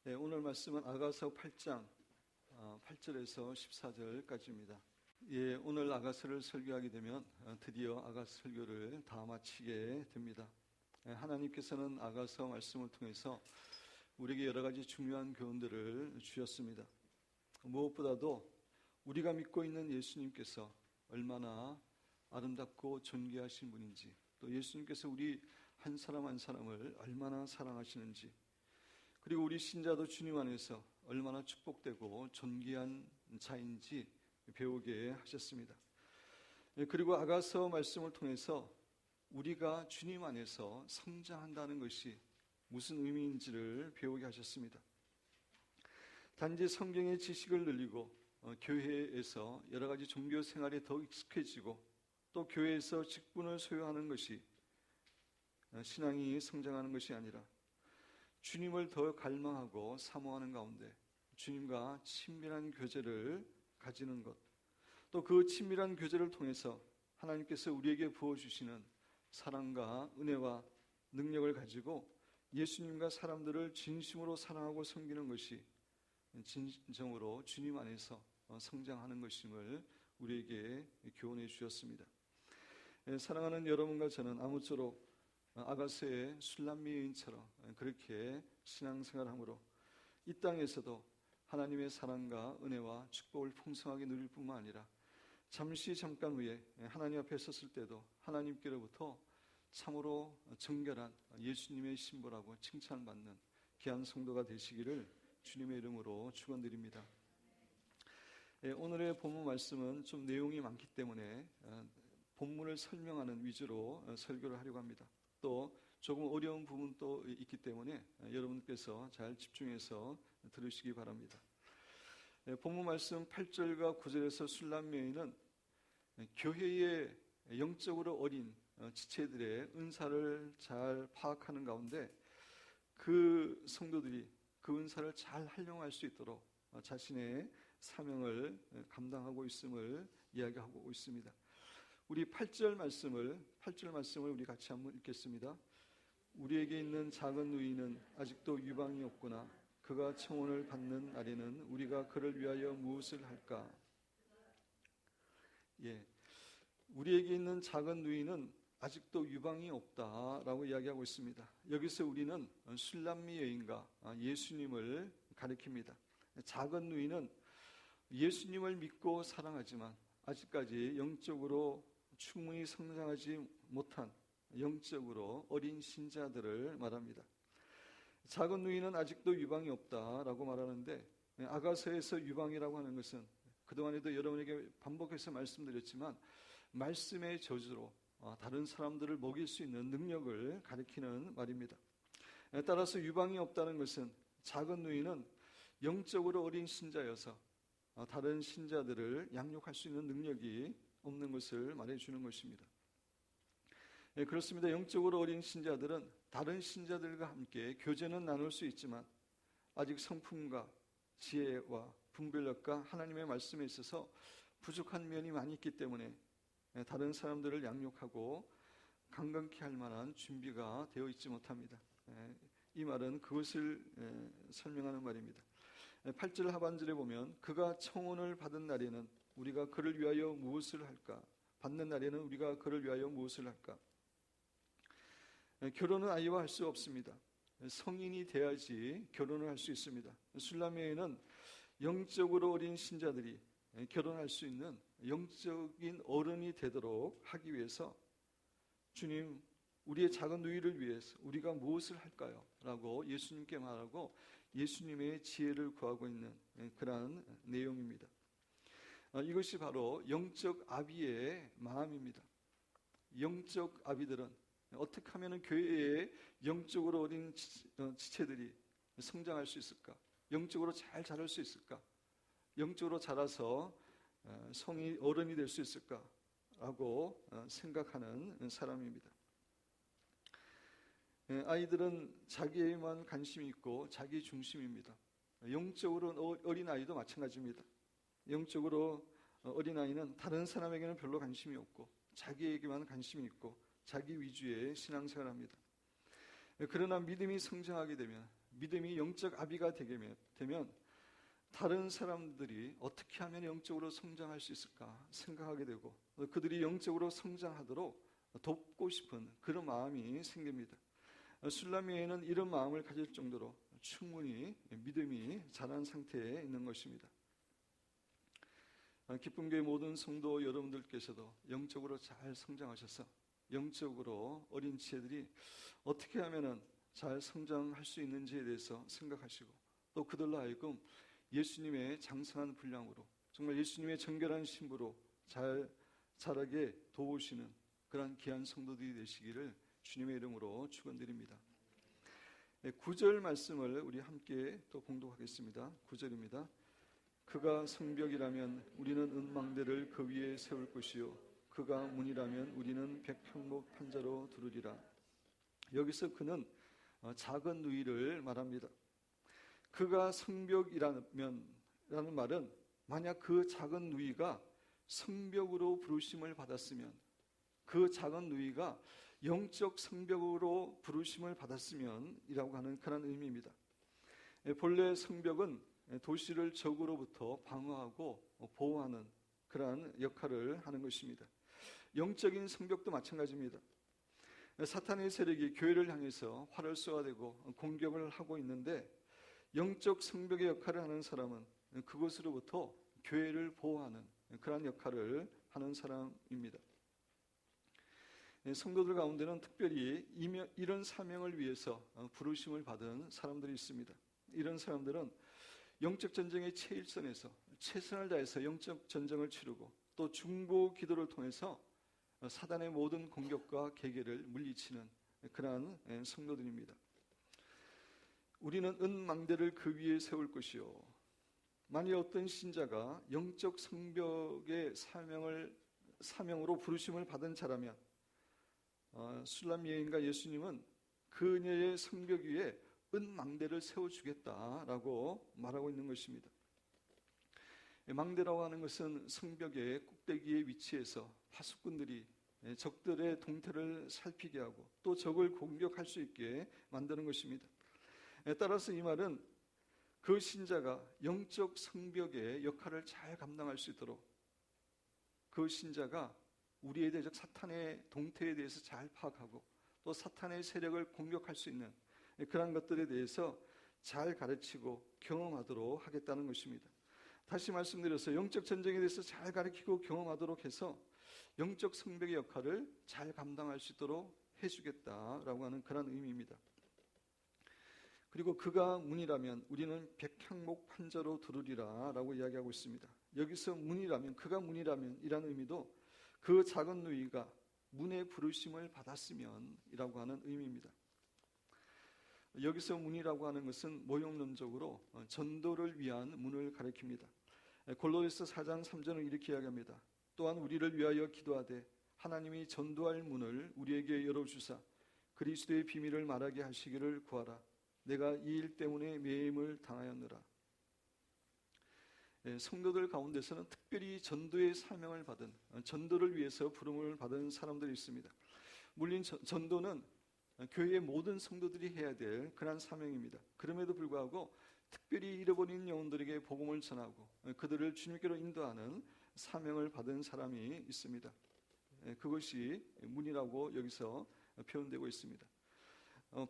네, 오늘 말씀은 아가서 8장 8절에서 14절까지입니다. 예, 오늘 아가서를 설교하게 되면 드디어 아가서 설교를 다 마치게 됩니다. 하나님께서는 아가서 말씀을 통해서 우리에게 여러 가지 중요한 교훈들을 주셨습니다. 무엇보다도 우리가 믿고 있는 예수님께서 얼마나 아름답고 존귀하신 분인지, 또 예수님께서 우리 한 사람 한 사람을 얼마나 사랑하시는지, 그리고 우리 신자도 주님 안에서 얼마나 축복되고 존귀한 자인지 배우게 하셨습니다. 그리고 아가서 말씀을 통해서 우리가 주님 안에서 성장한다는 것이 무슨 의미인지를 배우게 하셨습니다. 단지 성경의 지식을 늘리고 교회에서 여러 가지 종교 생활에 더 익숙해지고 또 교회에서 직분을 소유하는 것이 신앙이 성장하는 것이 아니라 주님을 더 갈망하고 사모하는 가운데 주님과 친밀한 교제를 가지는 것, 또 그 친밀한 교제를 통해서 하나님께서 우리에게 부어주시는 사랑과 은혜와 능력을 가지고 예수님과 사람들을 진심으로 사랑하고 섬기는 것이 진정으로 주님 안에서 성장하는 것임을 우리에게 교훈해 주셨습니다. 사랑하는 여러분과 저는 아무쪼록 아가서의 술람미 여인처럼 그렇게 신앙생활함으로 이 땅에서도 하나님의 사랑과 은혜와 축복을 풍성하게 누릴 뿐만 아니라 잠깐 후에 하나님 앞에 섰을 때도 하나님께로부터 참으로 정결한 예수님의 신부라고 칭찬받는 귀한 성도가 되시기를 주님의 이름으로 축원드립니다. 오늘의 본문 말씀은 좀 내용이 많기 때문에 본문을 설명하는 위주로 설교를 하려고 합니다. 또 조금 어려운 부분도 있기 때문에 여러분께서 잘 집중해서 들으시기 바랍니다. 본문 말씀 8절과 9절에서 술람 여인은 교회의 영적으로 어린 지체들의 은사를 잘 파악하는 가운데 그 성도들이 그 은사를 잘 활용할 수 있도록 자신의 사명을 감당하고 있음을 이야기하고 있습니다. 우리 8절 말씀을 우리 같이 한번 읽겠습니다. 우리에게 있는 작은 누이는 아직도 유방이 없구나. 그가 청혼을 받는 날에는 우리가 그를 위하여 무엇을 할까? 예, 우리에게 있는 작은 누이는 아직도 유방이 없다라고 이야기하고 있습니다. 여기서 우리는 술람미 여인과 예수님을 가리킵니다. 작은 누이는 예수님을 믿고 사랑하지만 아직까지 영적으로 충분히 성장하지 못한 영적으로 어린 신자들을 말합니다. 작은 누이는 아직도 유방이 없다라고 말하는데, 아가서에서 유방이라고 하는 것은 그동안에도 여러분에게 반복해서 말씀드렸지만 말씀의 저주로 다른 사람들을 먹일 수 있는 능력을 가리키는 말입니다. 따라서 유방이 없다는 것은 작은 누이는 영적으로 어린 신자여서 다른 신자들을 양육할 수 있는 능력이 없는 것을 말해주는 것입니다. 그렇습니다. 영적으로 어린 신자들은 다른 신자들과 함께 교제는 나눌 수 있지만 아직 성품과 지혜와 분별력과 하나님의 말씀에 있어서 부족한 면이 많이 있기 때문에 다른 사람들을 양육하고 강건케 할 만한 준비가 되어 있지 못합니다. 이 말은 그것을 설명하는 말입니다. 8절 하반절에 보면 그가 청혼을 받은 날에는 우리가 그를 위하여 무엇을 할까? 받는 날에는 우리가 그를 위하여 무엇을 할까? 결혼은 아이와 할 수 없습니다. 성인이 돼야지 결혼을 할 수 있습니다. 술람여인은 영적으로 어린 신자들이 결혼할 수 있는 영적인 어른이 되도록 하기 위해서 주님, 우리의 작은 누이를 위해서 우리가 무엇을 할까요? 라고 예수님께 말하고 예수님의 지혜를 구하고 있는 그러한 내용입니다. 이것이 바로 영적 아비의 마음입니다. 영적 아비들은 어떻게 하면 교회의 영적으로 어린 지체들이 성장할 수 있을까? 영적으로 잘 자랄 수 있을까? 영적으로 자라서 성이 어른이 될 수 있을까? 라고 생각하는 사람입니다. 아이들은 자기에만 관심이 있고 자기 중심입니다. 영적으로 어린아이도 마찬가지입니다. 영적으로 어린아이는 다른 사람에게는 별로 관심이 없고 자기에게만 관심이 있고 자기 위주의 신앙생활을 합니다. 그러나 믿음이 성장하게 되면 믿음이 영적 아비가 되면 다른 사람들이 어떻게 하면 영적으로 성장할 수 있을까 생각하게 되고 그들이 영적으로 성장하도록 돕고 싶은 그런 마음이 생깁니다. 술라미에는 이런 마음을 가질 정도로 충분히 믿음이 자란 상태에 있는 것입니다. 기쁨교회 모든 성도 여러분들께서도 영적으로 잘 성장하셔서 영적으로 어린 지혜들이 어떻게 하면 잘 성장할 수 있는지에 대해서 생각하시고 또 그들로 하여금 예수님의 장성한 분량으로 정말 예수님의 정결한 신부로 잘 자라게 도우시는 그런 귀한 성도들이 되시기를 주님의 이름으로 축원드립니다. 9절 말씀을 우리 함께 또 봉독하겠습니다. 9절입니다. 그가 성벽이라면 우리는 은망대를 그 위에 세울 것이요 그가 문이라면 우리는 백향목 판자로 두르리라. 여기서 그는 작은 누이를 말합니다. 그가 성벽이라면 라는 말은 만약 그 작은 누이가 성벽으로 부르심을 받았으면 그 작은 누이가 영적 성벽으로 부르심을 받았으면 이라고 하는 그런 의미입니다. 본래 성벽은 도시를 적으로부터 방어하고 보호하는 그러한 역할을 하는 것입니다. 영적인 성벽도 마찬가지입니다. 사탄의 세력이 교회를 향해서 활을 쏘아대고 공격을 하고 있는데 영적 성벽의 역할을 하는 사람은 그것으로부터 교회를 보호하는 그런 역할을 하는 사람입니다. 성도들 가운데는 특별히 이런 사명을 위해서 부르심을 받은 사람들이 있습니다. 이런 사람들은 영적 전쟁의 최일선에서 최선을 다해서 영적 전쟁을 치르고 또 중보 기도를 통해서 사단의 모든 공격과 계계를 물리치는 그러한 성도들입니다. 우리는 은망대를 그 위에 세울 것이요. 만일 어떤 신자가 영적 성벽의 사명으로 부르심을 받은 자라면 술람 여인과 예수님은 그녀의 성벽 위에 은망대를 세워주겠다라고 말하고 있는 것입니다. 망대라고 하는 것은 성벽의 꼭대기에 위치해서 파수꾼들이 적들의 동태를 살피게 하고 또 적을 공격할 수 있게 만드는 것입니다. 따라서 이 말은 그 신자가 영적 성벽의 역할을 잘 감당할 수 있도록 그 신자가 우리에 대해서 사탄의 동태에 대해서 잘 파악하고 또 사탄의 세력을 공격할 수 있는 그런 것들에 대해서 잘 가르치고 경험하도록 하겠다는 것입니다. 다시 말씀드려서 영적 전쟁에 대해서 잘 가르치고 경험하도록 해서 영적 성벽의 역할을 잘 감당할 수 있도록 해주겠다라고 하는 그런 의미입니다. 그리고 그가 문이라면 우리는 백향목 판자로 두르리라 라고 이야기하고 있습니다. 여기서 문이라면 그가 문이라면 이라는 의미도 그 작은 누이가 문의 부르심을 받았으면 이라고 하는 의미입니다. 여기서 문이라고 하는 것은 모형론적으로 전도를 위한 문을 가리킵니다. 골로새서 4장 3절은 이렇게 이야기합니다. 또한 우리를 위하여 기도하되 하나님이 전도할 문을 우리에게 열어주사 그리스도의 비밀을 말하게 하시기를 구하라. 내가 이 일 때문에 매임을 당하였느라. 성도들 가운데서는 특별히 전도의 사명을 받은 전도를 위해서 부름을 받은 사람들이 있습니다. 물론 전도는 교회의 모든 성도들이 해야 될 그런 사명입니다. 그럼에도 불구하고 특별히 잃어버린 영혼들에게 복음을 전하고 그들을 주님께로 인도하는 사명을 받은 사람이 있습니다. 그것이 문이라고 여기서 표현되고 있습니다.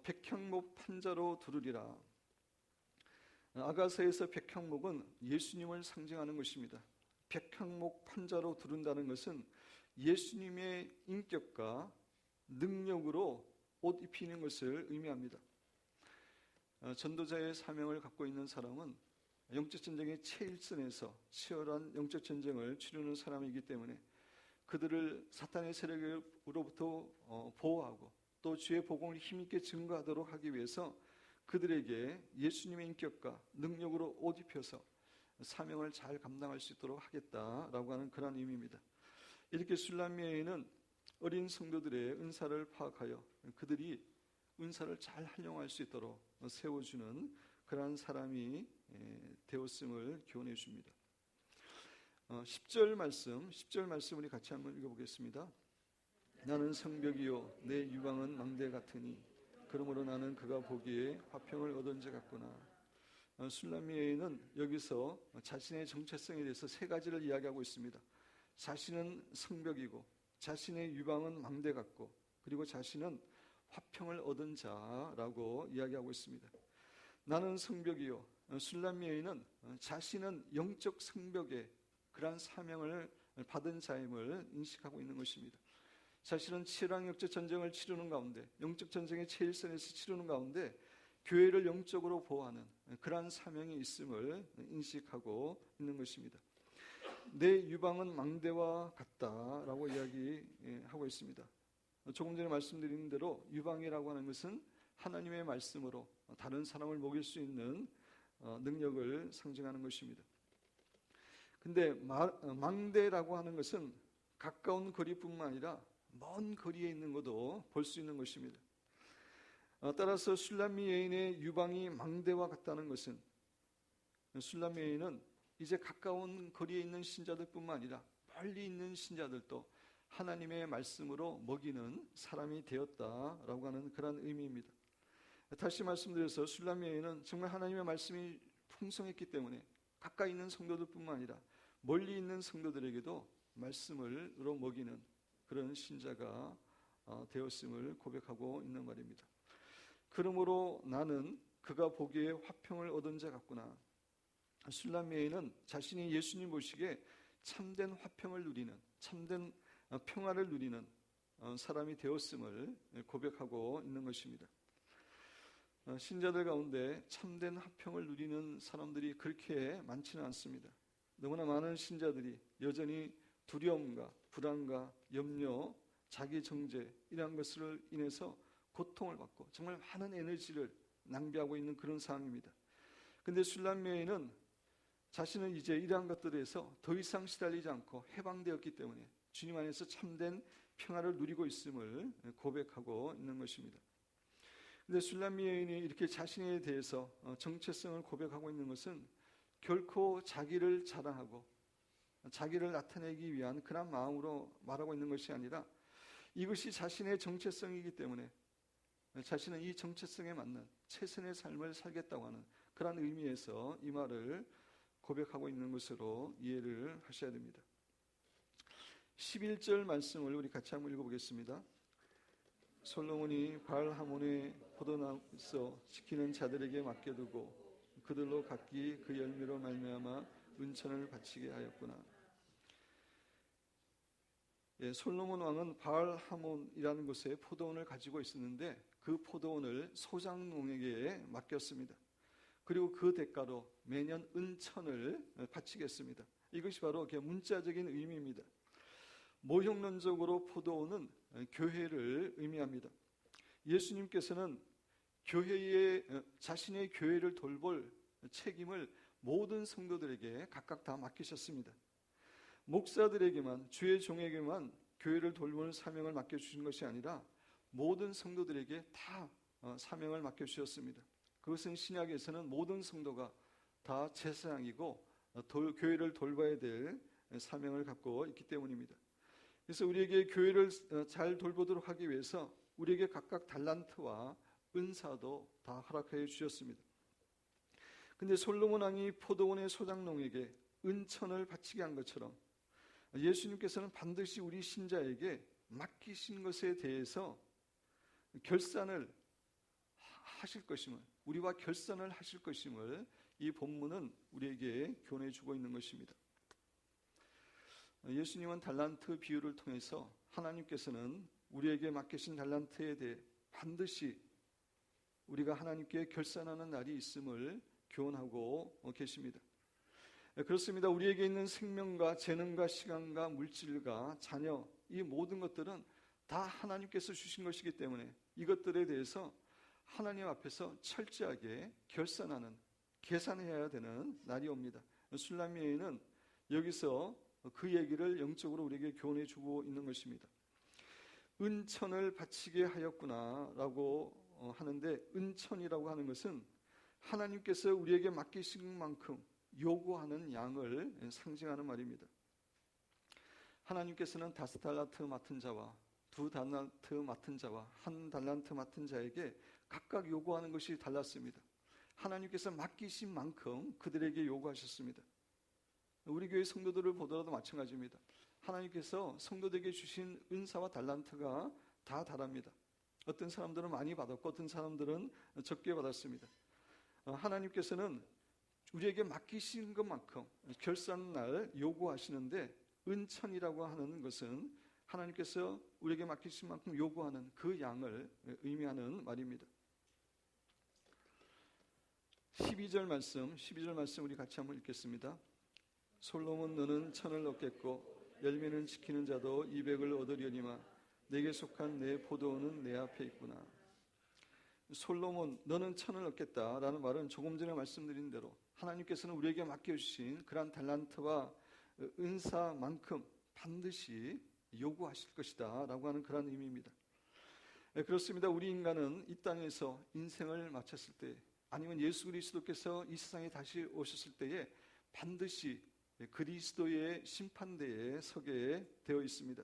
백향목 판자로 두르리라. 아가서에서 백향목은 예수님을 상징하는 것입니다. 백향목 판자로 두른다는 것은 예수님의 인격과 능력으로 옷 입히는 것을 의미합니다. 전도자의 사명을 갖고 있는 사람은 영적 전쟁의 최일선에서 치열한 영적 전쟁을 치르는 사람이기 때문에 그들을 사탄의 세력으로부터 보호하고 또 주의 복음을 힘있게 증거하도록 하기 위해서 그들에게 예수님의 인격과 능력으로 옷 입혀서 사명을 잘 감당할 수 있도록 하겠다라고 하는 그런 의미입니다. 이렇게 술람미에는 어린 성도들의 은사를 파악하여 그들이 은사를 잘 활용할 수 있도록 세워주는 그러한 사람이 되었음을 교훈해 줍니다. 10절 말씀 우리 같이 한번 읽어보겠습니다. 나는 성벽이요 내 유방은 망대 같으니 그러므로 나는 그가 보기에 화평을 얻은 자 같구나. 술람미 여인은 여기서 자신의 정체성에 대해서 세 가지를 이야기하고 있습니다. 자신은 성벽이고, 자신의 유방은 망대 같고, 그리고 자신은 화평을 얻은 자라고 이야기하고 있습니다. 나는 성벽이요. 술람미 여인은 자신은 영적 성벽의 그러한 사명을 받은 자임을 인식하고 있는 것입니다. 자신은 치열한 영적 전쟁을 치르는 가운데, 영적 전쟁의 최일선에서 치르는 가운데 교회를 영적으로 보호하는 그러한 사명이 있음을 인식하고 있는 것입니다. 내 유방은 망대와 같다라고 이야기하고 있습니다. 조금 전에 말씀드린 대로 유방이라고 하는 것은 하나님의 말씀으로 다른 사람을 먹일 수 있는 능력을 상징하는 것입니다. 근데 망대라고 하는 것은 가까운 거리뿐만 아니라 먼 거리에 있는 것도 볼 수 있는 것입니다. 따라서 술람미 여인의 유방이 망대와 같다는 것은 술람미 여인은 이제 가까운 거리에 있는 신자들뿐만 아니라 멀리 있는 신자들도 하나님의 말씀으로 먹이는 사람이 되었다라고 하는 그런 의미입니다. 다시 말씀드려서 술람미 여인은 정말 하나님의 말씀이 풍성했기 때문에 가까이 있는 성도들뿐만 아니라 멀리 있는 성도들에게도 말씀으로 먹이는 그런 신자가 되었음을 고백하고 있는 말입니다. 그러므로 나는 그가 보기에 화평을 얻은 자 같구나. 술람미 여인은 자신이 예수님 보시기에 참된 화평을 누리는, 참된 평화를 누리는 사람이 되었음을 고백하고 있는 것입니다. 신자들 가운데 참된 화평을 누리는 사람들이 그렇게 많지는 않습니다. 너무나 많은 신자들이 여전히 두려움과 불안과 염려, 자기 정죄 이러한 것을 인해서 고통을 받고 정말 많은 에너지를 낭비하고 있는 그런 상황입니다. 그런데 술람미 여인은 자신은 이제 이러한 것들에서 더 이상 시달리지 않고 해방되었기 때문에 주님 안에서 참된 평화를 누리고 있음을 고백하고 있는 것입니다. 그런데 술람미 여인이 이렇게 자신에 대해서 정체성을 고백하고 있는 것은 결코 자기를 자랑하고 자기를 나타내기 위한 그런 마음으로 말하고 있는 것이 아니라 이것이 자신의 정체성이기 때문에 자신은 이 정체성에 맞는 최선의 삶을 살겠다고 하는 그런 의미에서 이 말을 고백하고 있는 것으로 이해를 하셔야 됩니다. 11절 말씀을 우리 같이 한번 읽어보겠습니다. 솔로몬이 바알하몬의 포도나무에서 지키는 자들에게 맡겨두고 그들로 각기 그 열매로 말미암아 은천을 바치게 하였구나. 솔로몬 왕은 바알하몬이라는 곳에 포도원을 가지고 있었는데 그 포도원을 소장농에게 맡겼습니다. 그리고 그 대가로 매년 은천을 바치겠습니다. 이것이 바로 문자적인 의미입니다. 모형론적으로 포도원은 교회를 의미합니다. 예수님께서는 자신의 교회를 돌볼 책임을 모든 성도들에게 각각 다 맡기셨습니다. 목사들에게만, 주의 종에게만 교회를 돌보는 사명을 맡겨주신 것이 아니라 모든 성도들에게 다 사명을 맡겨주셨습니다. 그것은 신약에서는 모든 성도가 다 제사장이고 교회를 돌봐야 될 사명을 갖고 있기 때문입니다. 그래서 우리에게 교회를 잘 돌보도록 하기 위해서 우리에게 각각 달란트와 은사도 다 허락해 주셨습니다. 그런데 솔로몬 왕이 포도원의 소장농에게 은천을 바치게 한 것처럼 예수님께서는 반드시 우리 신자에게 맡기신 것에 대해서 결산을 하실 것임을, 우리와 결산을 하실 것임을 이 본문은 우리에게 교훈해 주고 있는 것입니다. 예수님은 달란트 비유를 통해서 하나님께서는 우리에게 맡기신 달란트에 대해 반드시 우리가 하나님께 결산하는 날이 있음을 교훈하고 계십니다. 그렇습니다. 우리에게 있는 생명과 재능과 시간과 물질과 자녀, 이 모든 것들은 다 하나님께서 주신 것이기 때문에 이것들에 대해서 하나님 앞에서 철저하게 결산하는, 계산해야 되는 날이 옵니다. 술람미 여인은 여기서 그 얘기를 영적으로 우리에게 교훈해 주고 있는 것입니다. 은천을 바치게 하였구나 라고 하는데, 은천이라고 하는 것은 하나님께서 우리에게 맡기신 만큼 요구하는 양을 상징하는 말입니다. 하나님께서는 5달란트 맡은 자와 2달란트 맡은 자와 1달란트 맡은 자에게 각각 요구하는 것이 달랐습니다. 하나님께서 맡기신 만큼 그들에게 요구하셨습니다. 우리 교회 성도들을 보더라도 마찬가지입니다. 하나님께서 성도들에게 주신 은사와 달란트가 다 다릅니다. 어떤 사람들은 많이 받았고 어떤 사람들은 적게 받았습니다. 하나님께서는 우리에게 맡기신 것만큼 결산날 요구하시는데, 은천이라고 하는 것은 하나님께서 우리에게 맡기신 만큼 요구하는 그 양을 의미하는 말입니다. 12절 말씀 우리 같이 한번 읽겠습니다. 솔로몬 너는 천을 얻겠고 열매는 지키는 자도 200을 얻으려니와 내게 속한 내 포도원은 내 앞에 있구나. 솔로몬 너는 천을 얻겠다라는 말은 조금 전에 말씀드린 대로 하나님께서는 우리에게 맡겨주신 그러한 달란트와 은사만큼 반드시 요구하실 것이다 라고 하는 그런 의미입니다. 그렇습니다. 우리 인간은 이 땅에서 인생을 마쳤을 때, 아니면 예수 그리스도께서 이 세상에 다시 오셨을 때에 반드시 그리스도의 심판대에 서게 되어 있습니다.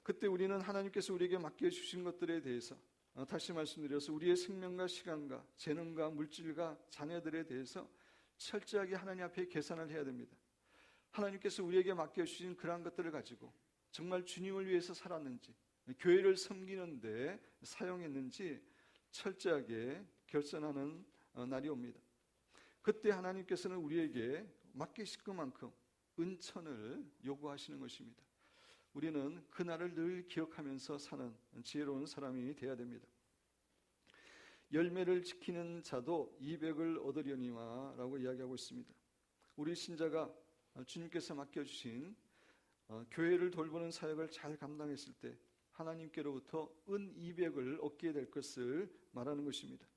그때 우리는 하나님께서 우리에게 맡겨주신 것들에 대해서, 다시 말씀드려서 우리의 생명과 시간과 재능과 물질과 자녀들에 대해서 철저하게 하나님 앞에 계산을 해야 됩니다. 하나님께서 우리에게 맡겨주신 그러한 것들을 가지고 정말 주님을 위해서 살았는지, 교회를 섬기는 데 사용했는지 철저하게 결산하는 날이 옵니다. 그때 하나님께서는 우리에게 맡기실 것만큼 은천을 요구하시는 것입니다. 우리는 그날을 늘 기억하면서 사는 지혜로운 사람이 되어야 됩니다. 열매를 지키는 자도 200을 얻으려니와 라고 이야기하고 있습니다. 우리 신자가 주님께서 맡겨주신 교회를 돌보는 사역을 잘 감당했을 때 하나님께로부터 은 200을 얻게 될 것을 말하는 것입니다.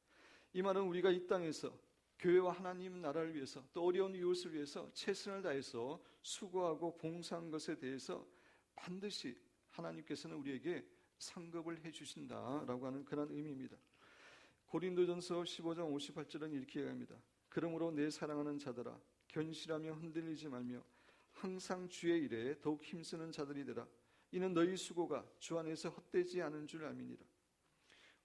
이 말은 우리가 이 땅에서 교회와 하나님 나라를 위해서, 또 어려운 이웃을 위해서 최선을 다해서 수고하고 봉사한 것에 대해서 반드시 하나님께서는 우리에게 상급을 해주신다라고 하는 그런 의미입니다. 고린도전서 15장 58절은 이렇게 얘기합니다. 그러므로 내 사랑하는 자들아 견실하며 흔들리지 말며 항상 주의 일에 더욱 힘쓰는 자들이 되라. 이는 너희 수고가 주 안에서 헛되지 않은 줄 알미니라.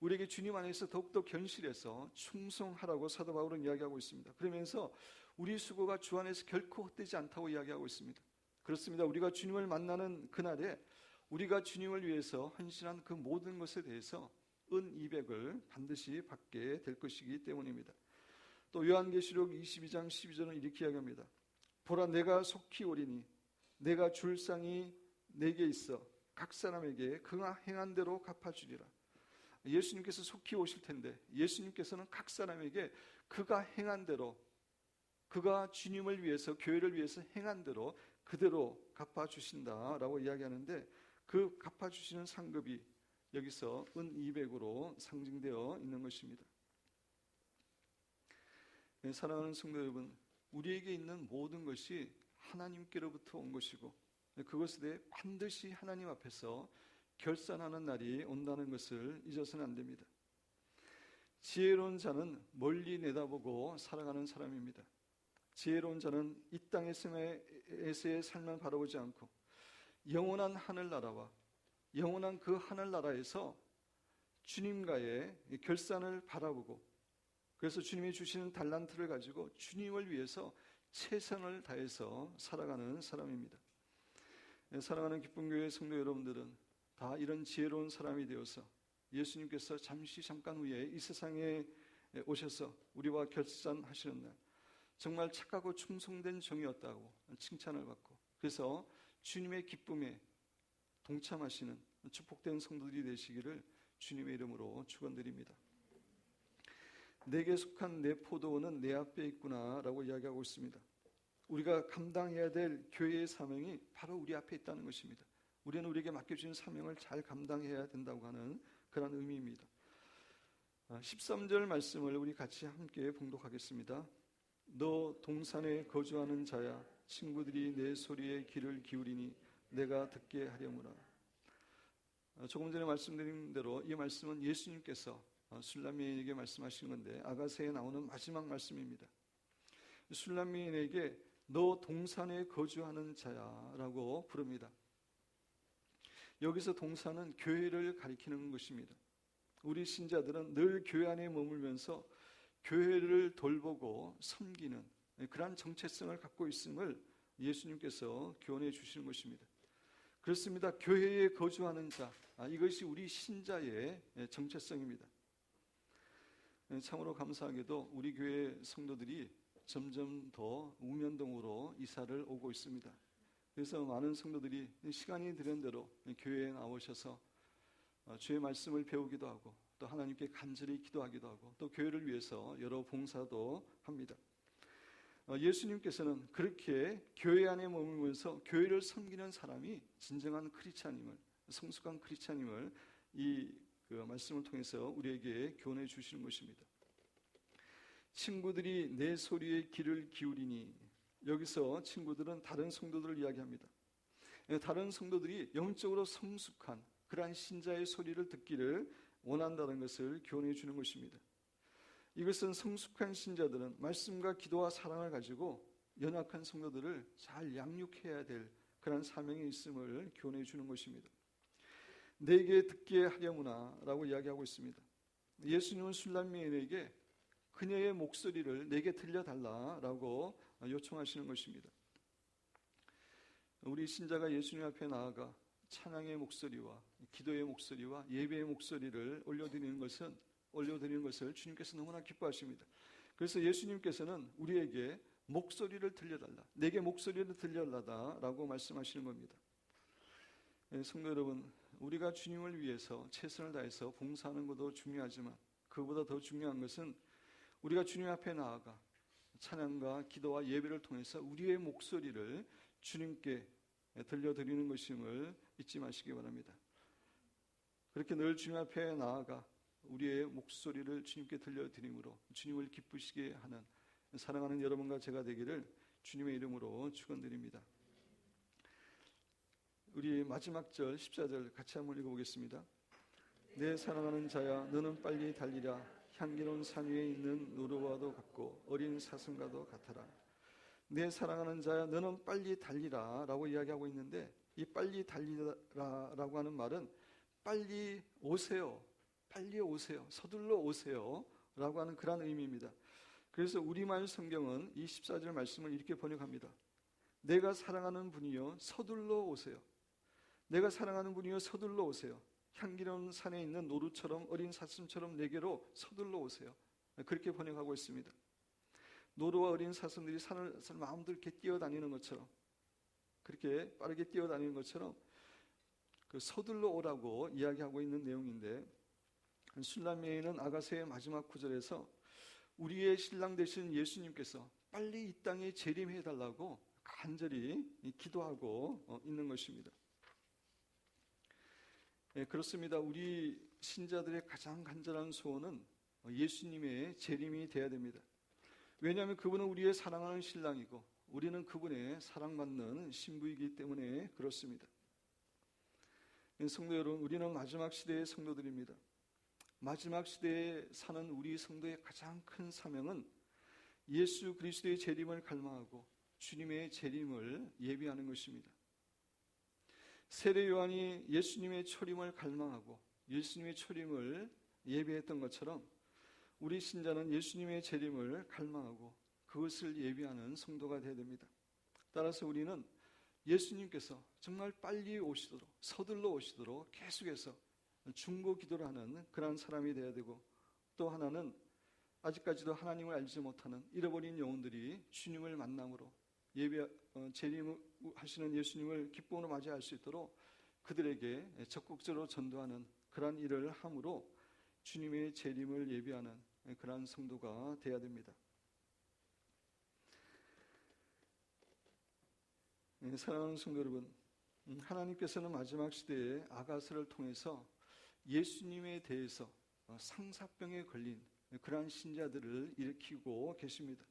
우리에게 주님 안에서 더욱더 견실해서 충성하라고 사도 바울은 이야기하고 있습니다. 그러면서 우리 수고가 주 안에서 결코 헛되지 않다고 이야기하고 있습니다. 그렇습니다. 우리가 주님을 만나는 그날에 우리가 주님을 위해서 헌신한 그 모든 것에 대해서 은 200을 반드시 받게 될 것이기 때문입니다. 또 요한계시록 22장 12절은 이렇게 이야기합니다. 보라 내가 속히 오리니 내가 줄 상이 내게 있어 각 사람에게 그가 행한 대로 갚아주리라. 예수님께서 속히 오실 텐데 예수님께서는 각 사람에게 그가 행한 대로, 그가 주님을 위해서 교회를 위해서 행한 대로 그대로 갚아주신다라고 이야기하는데, 그 갚아주시는 상급이 여기서 은 200으로 상징되어 있는 것입니다. 사랑하는 성도 여러분, 우리에게 있는 모든 것이 하나님께로부터 온 것이고 그것에 대해 반드시 하나님 앞에서 결산하는 날이 온다는 것을 잊어서는 안 됩니다. 지혜로운 자는 멀리 내다보고 살아가는 사람입니다. 지혜로운 자는 이 땅에서의 삶을 바라보지 않고 영원한 하늘나라와 영원한 그 하늘나라에서 주님과의 결산을 바라보고, 그래서 주님이 주시는 달란트를 가지고 주님을 위해서 최선을 다해서 살아가는 사람입니다. 사랑하는 기쁨교회 성도 여러분들은 다 이런 지혜로운 사람이 되어서 예수님께서 잠깐 후에 이 세상에 오셔서 우리와 결산하시는 날 정말 착하고 충성된 종이었다고 칭찬을 받고, 그래서 주님의 기쁨에 동참하시는 축복된 성도들이 되시기를 주님의 이름으로 축원드립니다. 내게 속한 내 포도원은 내 앞에 있구나 라고 이야기하고 있습니다. 우리가 감당해야 될 교회의 사명이 바로 우리 앞에 있다는 것입니다. 우리는 우리에게 맡겨진 사명을 잘 감당해야 된다고 하는 그런 의미입니다. 13절 말씀을 우리 같이 함께 봉독하겠습니다. 너 동산에 거주하는 자야 친구들이 내 소리에 귀를 기울이니 내가 듣게 하려무라. 조금 전에 말씀드린 대로 이 말씀은 예수님께서 술람미인에게 말씀하신 건데 아가서에 나오는 마지막 말씀입니다. 술람미인에게 너 동산에 거주하는 자야 라고 부릅니다. 여기서 동산은 교회를 가리키는 것입니다. 우리 신자들은 늘 교회 안에 머물면서 교회를 돌보고 섬기는 그러한 정체성을 갖고 있음을 예수님께서 교훈해 주시는 것입니다. 그렇습니다. 교회에 거주하는 자, 이것이 우리 신자의 정체성입니다. 참으로 감사하게도 우리 교회 성도들이 점점 더 우면동으로 이사를 오고 있습니다. 그래서 많은 성도들이 시간이 되는 대로 교회에 나오셔서 주의 말씀을 배우기도 하고 또 하나님께 간절히 기도하기도 하고 또 교회를 위해서 여러 봉사도 합니다. 예수님께서는 그렇게 교회 안에 머물면서 교회를 섬기는 사람이 진정한 크리스찬임을, 성숙한 크리스찬임을 이 말씀을 통해서 우리에게 교훈해 주시는 것입니다. 친구들이 내 소리에 귀를 기울이니, 여기서 친구들은 다른 성도들을 이야기합니다. 다른 성도들이 영적으로 성숙한 그러한 신자의 소리를 듣기를 원한다는 것을 교훈해 주는 것입니다. 이것은 성숙한 신자들은 말씀과 기도와 사랑을 가지고 연약한 성도들을 잘 양육해야 될 그런 사명이 있음을 교훈해 주는 것입니다. 내게 듣게 하려무나 라고 이야기하고 있습니다. 예수님은 술람미인에게 그녀의 목소리를 내게 들려달라라고 요청하시는 것입니다. 우리 신자가 예수님 앞에 나아가 찬양의 목소리와 기도의 목소리와 예배의 목소리를 올려드리는 것을 주님께서 너무나 기뻐하십니다. 그래서 예수님께서는 우리에게 목소리를 들려달라, 내게 목소리를 들려달라라고 말씀하시는 겁니다. 성도 여러분, 우리가 주님을 위해서 최선을 다해서 봉사하는 것도 중요하지만 그보다 더 중요한 것은 우리가 주님 앞에 나아가 찬양과 기도와 예배를 통해서 우리의 목소리를 주님께 들려드리는 것임을 잊지 마시기 바랍니다. 그렇게 늘 주님 앞에 나아가 우리의 목소리를 주님께 들려드림으로 주님을 기쁘시게 하는 사랑하는 여러분과 제가 되기를 주님의 이름으로 축원드립니다. 우리 마지막 절 14절 같이 한번 읽어보겠습니다. 내 사랑하는 자야, 너는 빨리 달리라. 향기로운 산 위에 있는 노루와도 같고 어린 사슴과도 같아라. 내 사랑하는 자야, 너는 빨리 달리라 라고 이야기하고 있는데, 이 빨리 달리라 라고 하는 말은 빨리 오세요, 빨리 오세요, 서둘러 오세요 라고 하는 그런 의미입니다. 그래서 우리말 성경은 이 14절 말씀을 이렇게 번역합니다. 내가 사랑하는 분이여 서둘러 오세요. 내가 사랑하는 분이여 서둘러 오세요. 향기로운 산에 있는 노루처럼 어린 사슴처럼 내게로 서둘러 오세요. 그렇게 번역하고 있습니다. 노루와 어린 사슴들이 산을 마음대로 이렇게 뛰어다니는 것처럼, 그렇게 빠르게 뛰어다니는 것처럼 그 서둘러 오라고 이야기하고 있는 내용인데, 술람미인은 아가서의 마지막 구절에서 우리의 신랑 되신 예수님께서 빨리 이 땅에 재림해 달라고 간절히 기도하고 있는 것입니다. 그렇습니다. 우리 신자들의 가장 간절한 소원은 예수님의 재림이 되어야 됩니다. 왜냐하면 그분은 우리의 사랑하는 신랑이고 우리는 그분의 사랑받는 신부이기 때문에 그렇습니다. 성도 여러분, 우리는 마지막 시대의 성도들입니다. 마지막 시대에 사는 우리 성도의 가장 큰 사명은 예수 그리스도의 재림을 갈망하고 주님의 재림을 예비하는 것입니다. 세례 요한이 예수님의 초림을 갈망하고 예수님의 초림을 예비했던 것처럼 우리 신자는 예수님의 재림을 갈망하고 그것을 예비하는 성도가 되어야 됩니다. 따라서 우리는 예수님께서 정말 빨리 오시도록, 서둘러 오시도록 계속해서 중보 기도를 하는 그런 사람이 되어야 되고, 또 하나는 아직까지도 하나님을 알지 못하는 잃어버린 영혼들이 주님을 만남으로 재림하시는 예수님을 기쁨으로 맞이할 수 있도록 그들에게 적극적으로 전도하는 그런 일을 함으로 주님의 재림을 예비하는 그런 성도가 되어야 됩니다. 사랑하는 성도 여러분, 하나님께서는 마지막 시대에 아가서를 통해서 예수님에 대해서 상사병에 걸린 그러한 신자들을 일으키고 계십니다.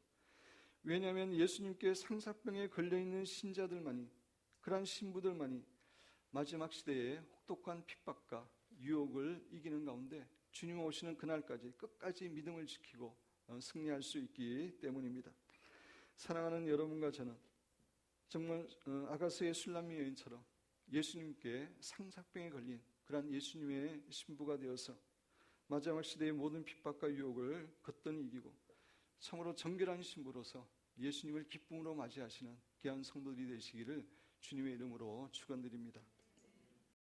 왜냐하면 예수님께 상사병에 걸려있는 신자들만이, 그러한 신부들만이 마지막 시대에 혹독한 핍박과 유혹을 이기는 가운데 주님 오시는 그날까지 끝까지 믿음을 지키고 승리할 수 있기 때문입니다. 사랑하는 여러분과 저는 정말 아가서의 술람미 여인처럼 예수님께 상사병에 걸린 그러한 예수님의 신부가 되어서 마지막 시대의 모든 핍박과 유혹을 거뜬히 이기고 참으로 정결한 신부로서 예수님을 기쁨으로 맞이하시는 귀한 성도들이 되시기를 주님의 이름으로 축원드립니다.